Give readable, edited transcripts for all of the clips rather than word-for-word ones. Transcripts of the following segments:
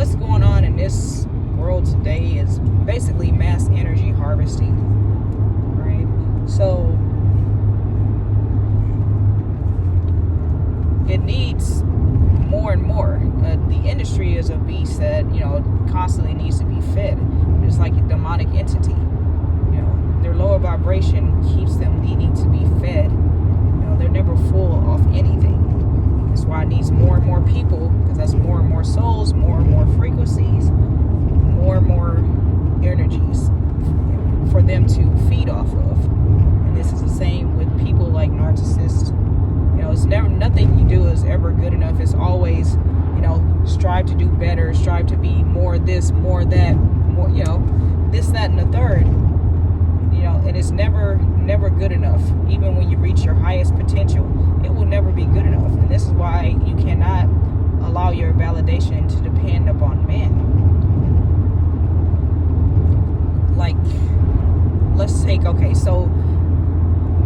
what's going on in this world today is basically mass energy harvesting, right? So it needs more and more. The industry is a beast that, constantly needs to be fed. It's like a demonic entity. Their lower vibration keeps them needing to be fed. They're never full off anything. That's why it needs more and more people, because that's more and more souls, more and more frequencies, more and more energies for them to feed off of. And this is the same with people like narcissists. It's never, nothing you do is ever good enough. It's always, strive to do better, strive to be more this, more that, more, this, that, and the third. And it's never good enough. Even when you reach your highest potential, it will never be good enough. And this is why you cannot allow your validation to depend upon men. Like, let's take, so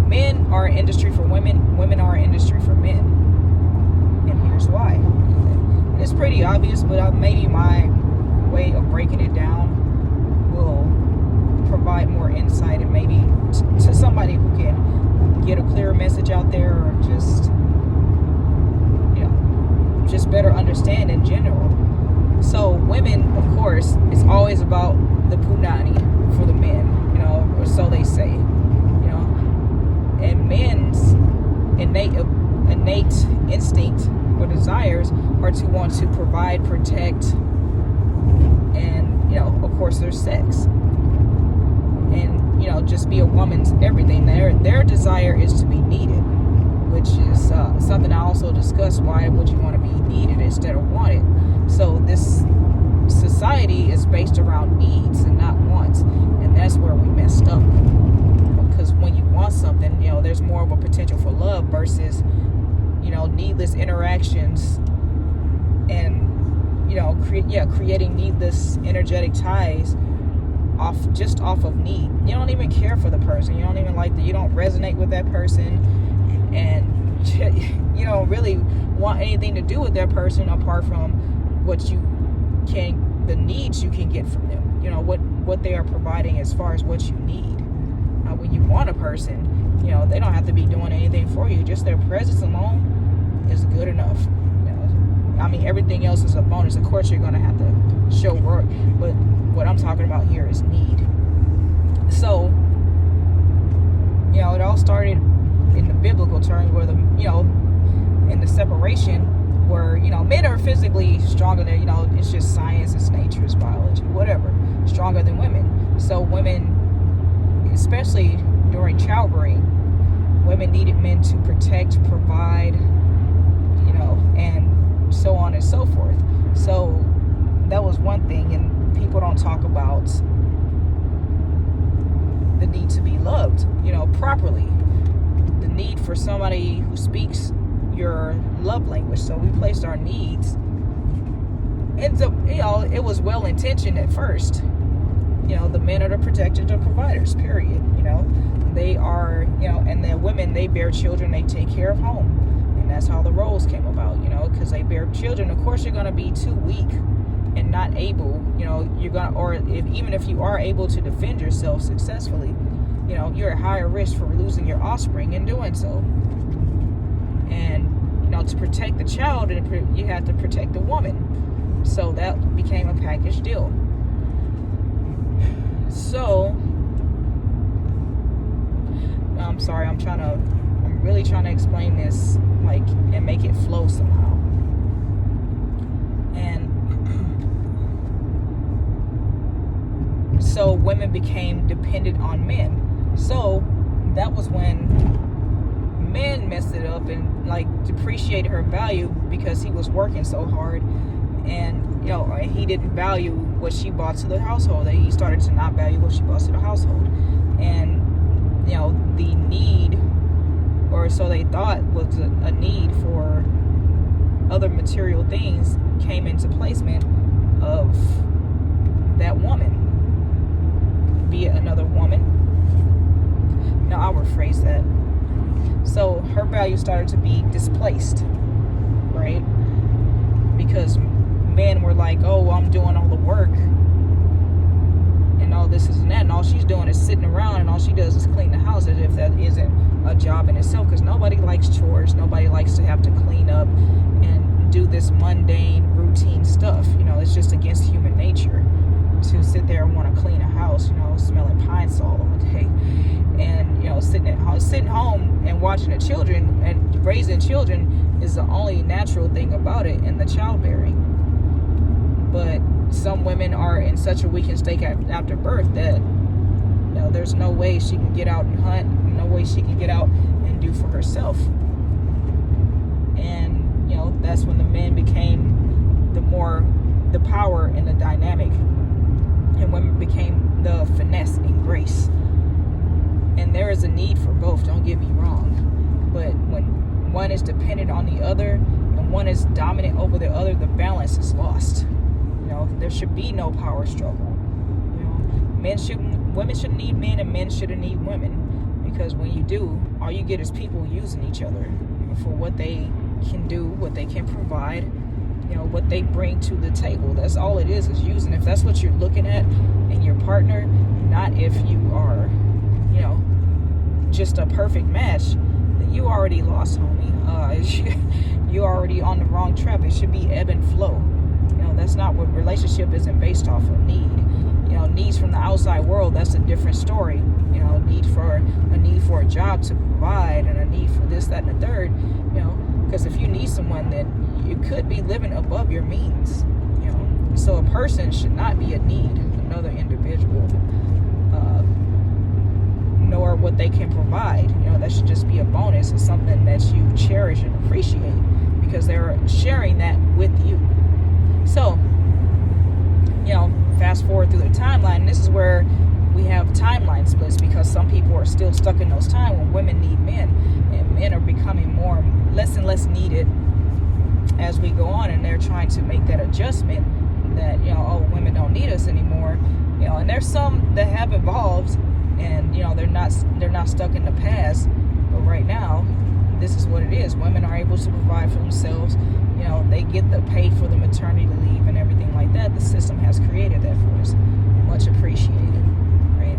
men are an industry for women, women are an industry for men. And here's why. It's pretty obvious, but maybe my way of breaking it down will provide more insight, and maybe to somebody who can get a clearer message out there, or just better understand in general. So women, of course, it's always about the punani for the men, or so they say, and men's innate instinct or desires are to want to provide, protect, and of course there's sex, and just be a woman's everything. Their desire is to be needed, which is something I also discussed. Why would you want to be needed instead of wanted? So this society is based around needs and not wants, and that's where we messed up. Because when you want something, there's more of a potential for love versus needless interactions, and creating needless energetic ties off of need. You don't even care for the person. You don't even you don't resonate with that person, and you don't really want anything to do with that person apart from the needs you can get from them. What they are providing as far as what you need. When you want a person, they don't have to be doing anything for you. Just their presence alone is good enough. Everything else is a bonus. Of course, you're going to have to show work, but what I'm talking about here is need. So, it all started in the biblical terms, where in the separation, where men are physically stronger than it's just science, it's nature, it's biology, whatever, stronger than women. So women, especially during childbearing, women needed men to protect, provide, and so on and so forth. So that was one thing, and people don't talk about the need to be loved, properly. The need for somebody who speaks your love language. So we placed our needs. Ends up, it was well intentioned at first. The men are the protectors, the providers, period. They are, and the women, they bear children, they take care of home. And that's how the roles came about, because they bear children. Of course, you're going to be too weak and not able, you're going to, or even if you are able to defend yourself successfully, you're at higher risk for losing your offspring in doing so. And, to protect the child, you have to protect the woman. So that became a package deal. So, I'm sorry, I'm really trying to explain this, and make it flow somehow. And so women became dependent on men. So that was when men messed it up and depreciated her value, because he was working so hard, and he didn't value what she brought to the household. He started to not value what she brought to the household, and the need, or so they thought, was a need for other material things, came into placement of that woman, be it another woman. I'll rephrase that. So her value started to be displaced, right? Because men were like, oh, well, I'm doing all the work and all this and that, and all she's doing is sitting around, and all she does is clean the house, as if that isn't a job in itself, because nobody likes chores. Nobody likes to have to clean up and do this mundane routine stuff. It's just against human nature to sit there and want to clean a house, smelling pine sol all day, and sitting home and watching the children and raising children is the only natural thing about it, in the childbearing. But some women are in such a weakened state after birth that there's no way she can get out and hunt, no way she can get out and do for herself. And that's when the men became the power in the dynamic, and women became the finesse and grace. And there is a need for both, don't get me wrong, but when one is dependent on the other and one is dominant over the other, the balance is lost. There should be no power struggle. Women shouldn't need men, and men shouldn't need women, because when you do, all you get is people using each other for what they can do, what they can provide, what they bring to the table. That's all it is using. If that's what you're looking at in your partner, not if you are, just a perfect match, then you already lost, homie. You're already on the wrong track. It should be ebb and flow. That's not what relationship isn't based off of need. Needs from the outside world, that's a different story. A need for a job to provide, and a need for this, that, and the third. Because if you need someone, then you could be living above your means. So a person should not be a need another individual, nor what they can provide. That should just be a bonus. It's something that you cherish and appreciate, because they're sharing that with you. So, fast forward through the timeline, and this is where we have timeline splits, because some people are still stuck in those times when women need men, and men are becoming less and less needed as we go on, and they're trying to make that adjustment that, women don't need us anymore. And there's some that have evolved, and they're not stuck in the past, but right now this is what it is. Women are able to provide for themselves. They get the pay for the maternity leave and everything like that. The system has created that for us. Much appreciated, right?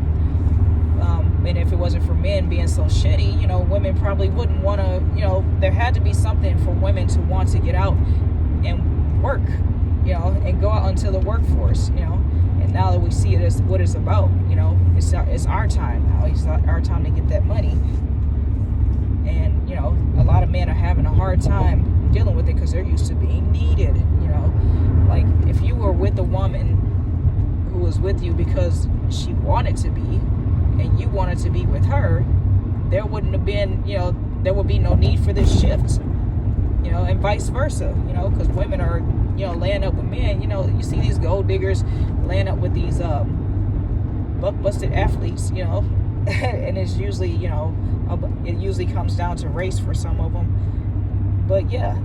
And if it wasn't for men being so shitty, women probably wouldn't want to, there had to be something for women to want to get out and work, and go out into the workforce, And now that we see it as what it's about, it's our time now. It's our time to get that money. And, a lot of men are having a hard time dealing with it because they're used to being needed. Like if you were with a woman who was with you because she wanted to be, and you wanted to be with her, there wouldn't have been, there would be no need for this shift, and vice versa, because women are, laying up with men. You see these gold diggers laying up with these buck busted athletes, and it's usually, it usually comes down to race for some of them. But yeah,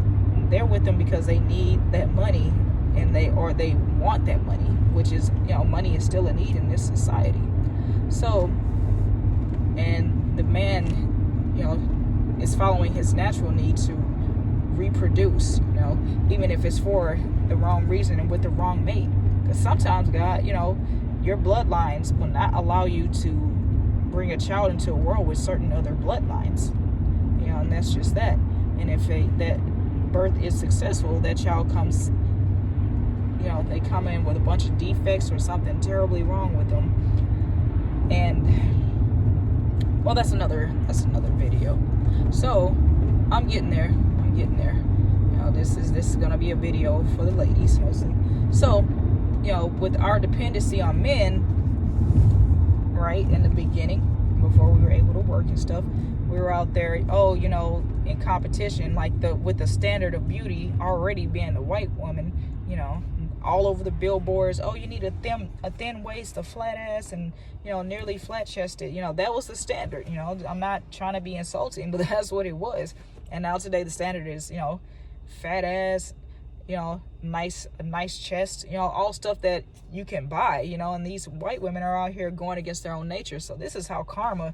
they're with them because they need that money, and they want that money, which is, money is still a need in this society. So, and the man, is following his natural need to reproduce, even if it's for the wrong reason and with the wrong mate. Because sometimes, God, your bloodlines will not allow you to bring a child into a world with certain other bloodlines, and that's just that. And if that birth is successful, that child comes, they come in with a bunch of defects or something terribly wrong with them. And well, that's another video. So I'm getting there. This is gonna be a video for the ladies mostly. So, with our dependency on men, right, in the beginning, before we were able to work and stuff, we were out there, in competition, like with the standard of beauty already being the white woman, all over the billboards. Oh, you need a thin waist, a flat ass, and nearly flat chested. That was the standard. I'm not trying to be insulting, but that's what it was. And now today the standard is fat ass, nice chest, all stuff that you can buy, and these white women are out here going against their own nature. So this is how karma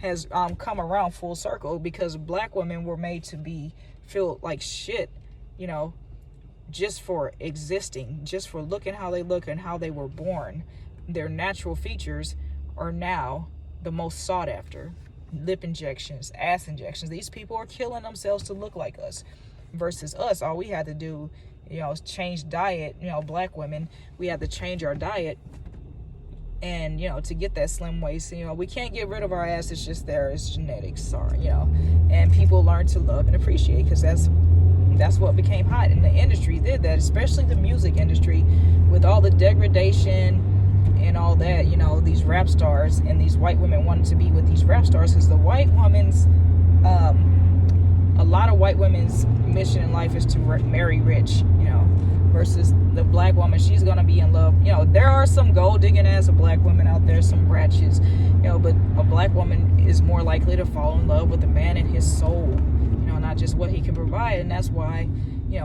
has come around full circle, because black women were made to feel like shit, just for existing, just for looking how they look and how they were born. Their natural features are now the most sought after. Lip injections, ass injections. These people are killing themselves to look like us. Versus us, all we had to do, is change diet. Black women, we had to change our diet, and to get that slim waist. We can't get rid of our ass. It's just there. It's genetics. Sorry. And people learn to love and appreciate, because that's what became hot. And the industry did that, especially the music industry, with all the degradation and all that. These rap stars, and these white women wanted to be with these rap stars, because the white woman's a lot of white women's mission in life is to marry rich, versus the black woman. She's gonna be in love. There are some gold digging ass of black women out there, some bratches, but a black woman is more likely to fall in love with a man and his soul, not just what he can provide. And that's why,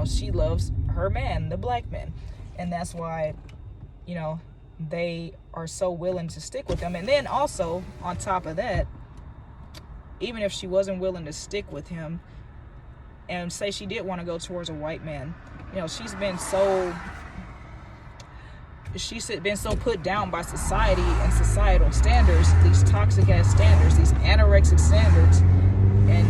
she loves her man, the black man. And that's why, they are so willing to stick with them. And then also, on top of that, even if she wasn't willing to stick with him, and say she did want to go towards a white man, she's been so put down by society and societal standards, these toxic ass standards, these anorexic standards, and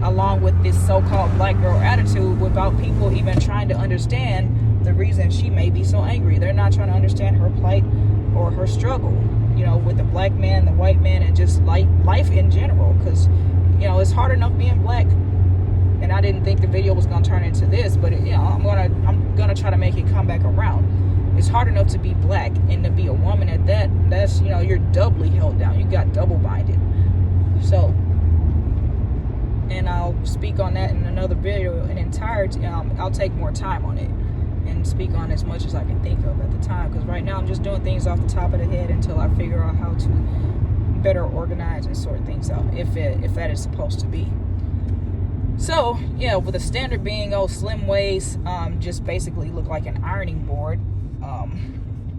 along with this so-called black girl attitude, without people even trying to understand the reason she may be so angry. They're not trying to understand her plight or her struggle, with the black man, the white man, and just life in general. Because it's hard enough being black. And I didn't think the video was gonna turn into this, but I'm gonna try to make it come back around. It's hard enough to be black, and to be a woman at that. That's you're doubly held down. You got double binded. So, and I'll speak on that in another video in entirety. I'll take more time on it and speak on as much as I can think of at the time, because right now I'm just doing things off the top of the head until I figure out how to better organize and sort things out, if that is supposed to be. So, with the standard being, slim waist, just basically look like an ironing board,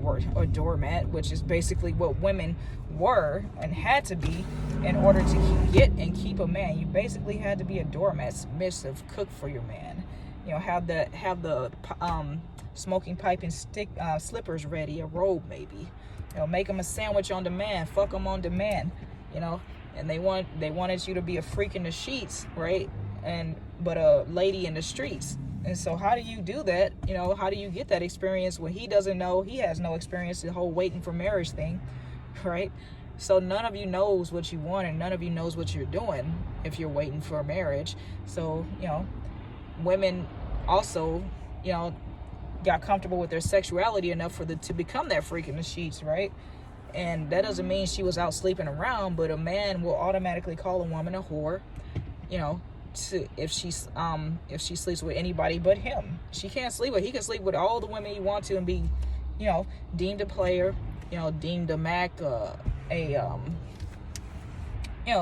or doormat, which is basically what women were and had to be in order to get and keep a man. You basically had to be a doormat, submissive, cook for your man. Have the smoking pipe and slippers ready, a robe maybe. Make them a sandwich on demand, fuck them on demand. And they wanted you to be a freak in the sheets, right? But a lady in the streets. And so how do you do that? How do you get that experience when he doesn't know? He has no experience, the whole waiting for marriage thing, right? So none of you knows what you want, and none of you knows what you're doing if you're waiting for a marriage. So women also got comfortable with their sexuality enough to become that freak in the sheets, right? And that doesn't mean she was out sleeping around, but a man will automatically call a woman a whore, if she sleeps with anybody but him. He can sleep with all the women he wants to and be, deemed a player, deemed a Mac, a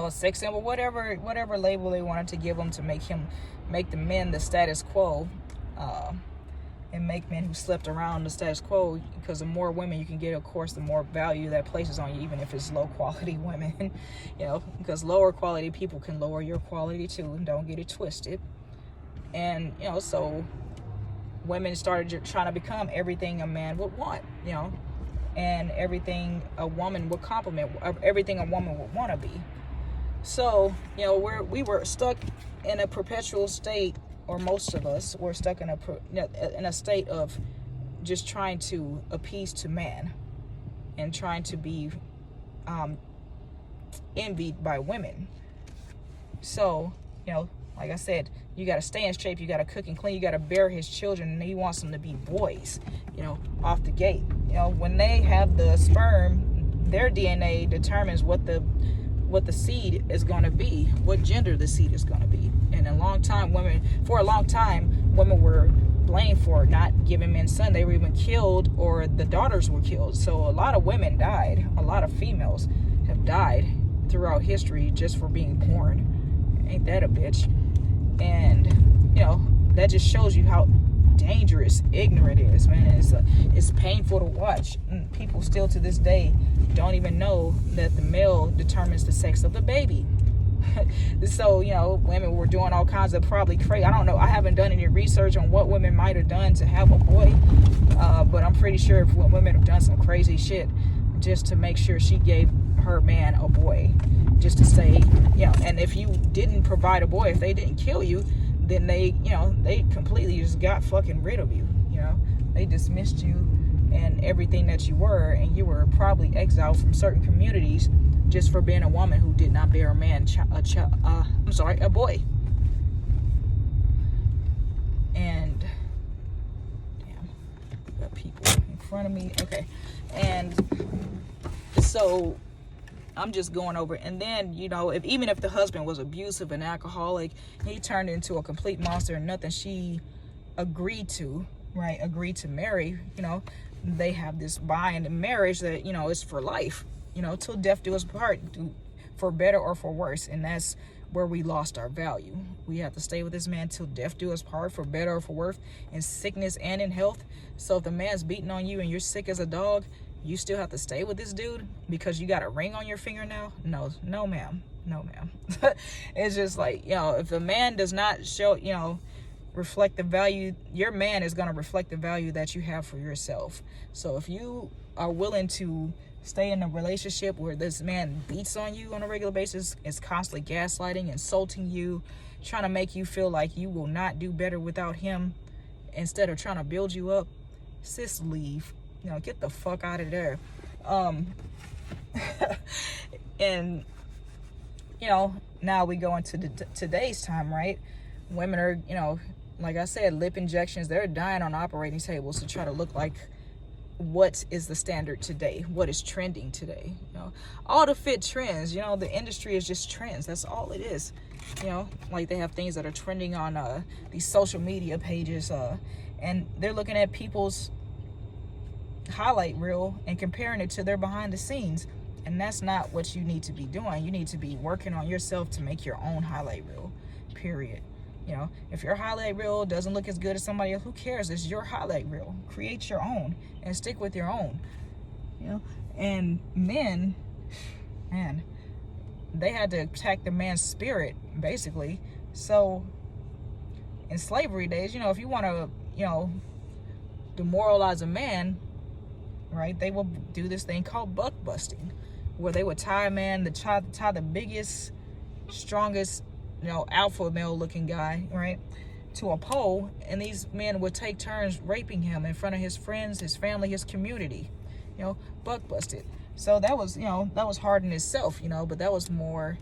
sex symbol, whatever label they wanted to give him to make the men the status quo, and make men who slept around the status quo. Because the more women you can get, of course, the more value that places on you, even if it's low quality women. Because lower quality people can lower your quality too, and don't get it twisted. And so women started trying to become everything a man would want, and everything a woman would compliment, everything a woman would want to be. So we were stuck in a perpetual state, or most of us were stuck in a state of just trying to appease to man, and trying to be envied by women. So like I said, you got to stay in shape, you got to cook and clean, you got to bear his children, and he wants them to be boys, off the gate. When they have the sperm, their DNA determines what the seed is going to be, what gender the seed is going to be. And for a long time, women were blamed for not giving men sons. They were even killed, or the daughters were killed. So a lot of women died. A lot of females have died throughout history just for being born. Ain't that a bitch? And that just shows you how dangerous ignorant is, man. It's painful to watch. And people still to this day don't even know that the male determines the sex of the baby. So, you know, women were doing all kinds of probably crazy. I don't know. I haven't done any research on what women might have done to have a boy. But I'm pretty sure if women have done some crazy shit just to make sure she gave her man a boy, just to say, you know, and if you didn't provide a boy, if they didn't kill you, then they, you know, they completely just got fucking rid of you. You know, they dismissed you and everything that you were, and you were probably exiled from certain communities just for being a woman who did not bear a man, a boy. And damn, got people in front of me. Okay, and so I'm just going over, and then, you know, even if the husband was abusive and alcoholic, he turned into a complete monster, and nothing she agreed to marry, you know, they have this bind in marriage that, you know, is for life, you know, till death do us part, for better or for worse. And that's where we lost our value. We have to stay with this man till death do us part, for better or for worse, in sickness and in health. So if the man's beating on you and you're sick as a dog, you still have to stay with this dude because you got a ring on your finger now? No ma'am. It's just like, you know, if the man does not show, you know, reflect the value, your man is going to reflect the value that you have for yourself. So if you are willing to stay in a relationship where this man beats on you on a regular basis, is constantly gaslighting, insulting you, trying to make you feel like you will not do better without him, instead of trying to build you up, sis, leave. You know, get the fuck out of there. And, you know, now we go into today's time, right? Women are, you know, like I said, lip injections, they're dying on operating tables to try to look like what is the standard today, what is trending today. You know, all the fit trends, you know, the industry is just trends. That's all it is. You know, like they have things that are trending on these social media pages, and they're looking at people's highlight reel and comparing it to their behind the scenes. And that's not what you need to be doing. You need to be working on yourself to make your own highlight reel, period. You know, if your highlight reel doesn't look as good as somebody else, who cares? It's your highlight reel. Create your own and stick with your own. You know, and men, man, they had to attack the man's spirit, basically. So in slavery days, you know, if you want to, you know, demoralize a man, right, they will do this thing called buck busting, where they would tie a man, tie the biggest, strongest, you know, alpha male looking guy, right, to a pole, and these men would take turns raping him in front of his friends, his family, his community, you know, buck busted. So that was, you know, that was hard in itself, you know, but that was more,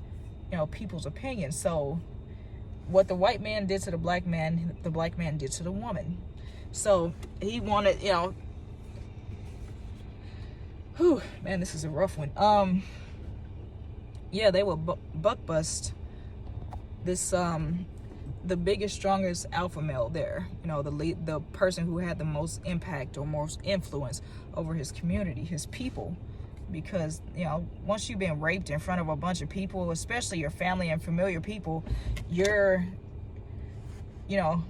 you know, people's opinion. So what the white man did to the black man did to the woman. So he wanted, you know, whew, man, this is a rough one. Yeah, they would buck bust this, the biggest, strongest alpha male there, you know, the person who had the most impact or most influence over his community, his people. Because, you know, once you've been raped in front of a bunch of people, especially your family and familiar people, you're, you know,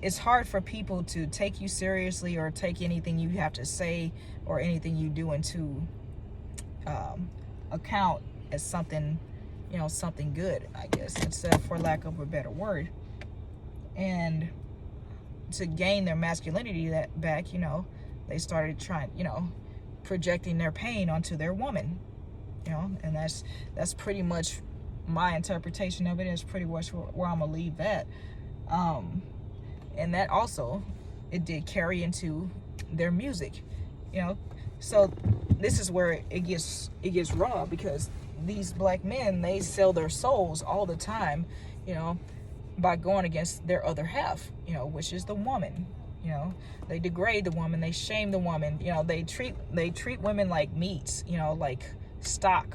it's hard for people to take you seriously or take anything you have to say or anything you do into account as something, you know, something good, I guess, instead, for lack of a better word. And to gain their masculinity back, you know, they started trying, you know, projecting their pain onto their woman, you know, and that's pretty much my interpretation of it. Is pretty much where I'm gonna leave that. And that also, it did carry into their music, you know. So this is where it gets raw, because these black men, they sell their souls all the time, you know, by going against their other half, you know, which is the woman. You know, they degrade the woman, they shame the woman, you know, they treat women like meats, you know, like stock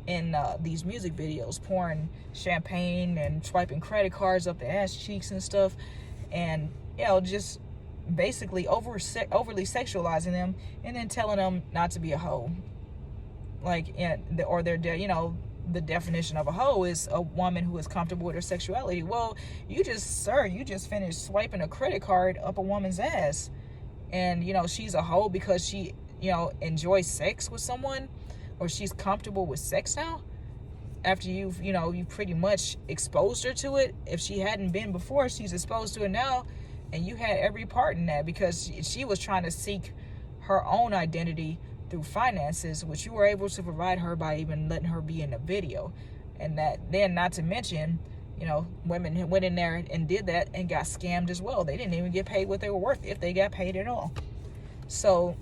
in these music videos, pouring champagne and swiping credit cards up the ass cheeks and stuff, and, you know, just basically overly sexualizing them, and then telling them not to be a hoe. Like, or they're, you know, the definition of a hoe is a woman who is comfortable with her sexuality. Well, you just finished swiping a credit card up a woman's ass, and, you know, she's a hoe because she, you know, enjoys sex with someone, or she's comfortable with sex now. after you've pretty much exposed her to it. If she hadn't been before, she's exposed to it now, and you had every part in that, because she was trying to seek her own identity through finances, which you were able to provide her by even letting her be in the video. And that, then not to mention, women went in there and did that and got scammed as well. They didn't even get paid what they were worth, if they got paid at all. So,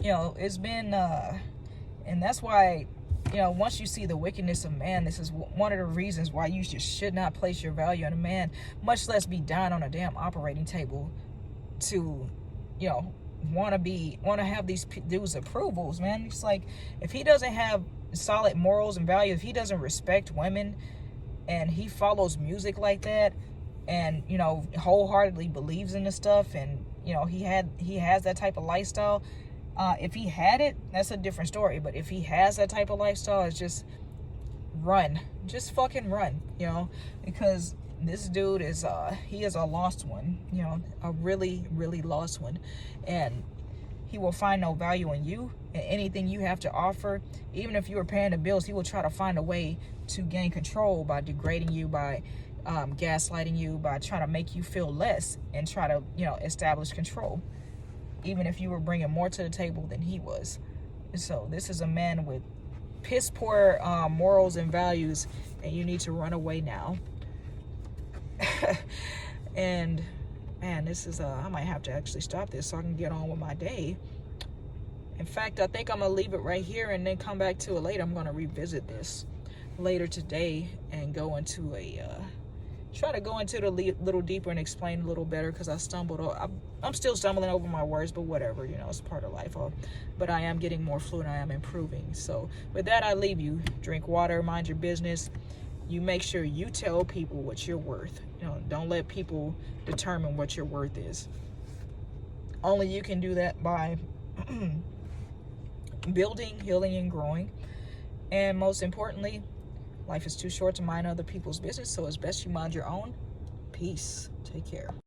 it's been, and that's why, once you see the wickedness of man, this is one of the reasons why you just should not place your value on a man, much less be down on a damn operating table to, want to have these dudes' approvals, man. It's like, if he doesn't have solid morals and values, if he doesn't respect women, and he follows music like that, and wholeheartedly believes in the stuff, and he has that type of lifestyle, if he had it, that's a different story. But if he has that type of lifestyle, it's just fucking run, because this dude is he is a lost one, a really, really lost one. And he will find no value in you and anything you have to offer. Even if you are paying the bills, he will try to find a way to gain control by degrading you, by gaslighting you, by trying to make you feel less, and try to establish control, even if you were bringing more to the table than he was. So this is a man with piss poor morals and values, and you need to run away now. And man, this is I might have to actually stop this so I can get on with my day. In fact, I think I'm gonna leave it right here and then come back to it later. I'm gonna revisit this later today and go into try to go into it a little deeper and explain a little better, because I'm still stumbling over my words, but whatever, it's part of life. But I am getting more fluent. I am improving. So with that, I leave you. Drink water, mind your business. You make sure you tell people what you're worth. Don't let people determine what your worth is. Only you can do that by building, healing, and growing. And most importantly, life is too short to mind other people's business, so it's best you mind your own. Peace. Take care.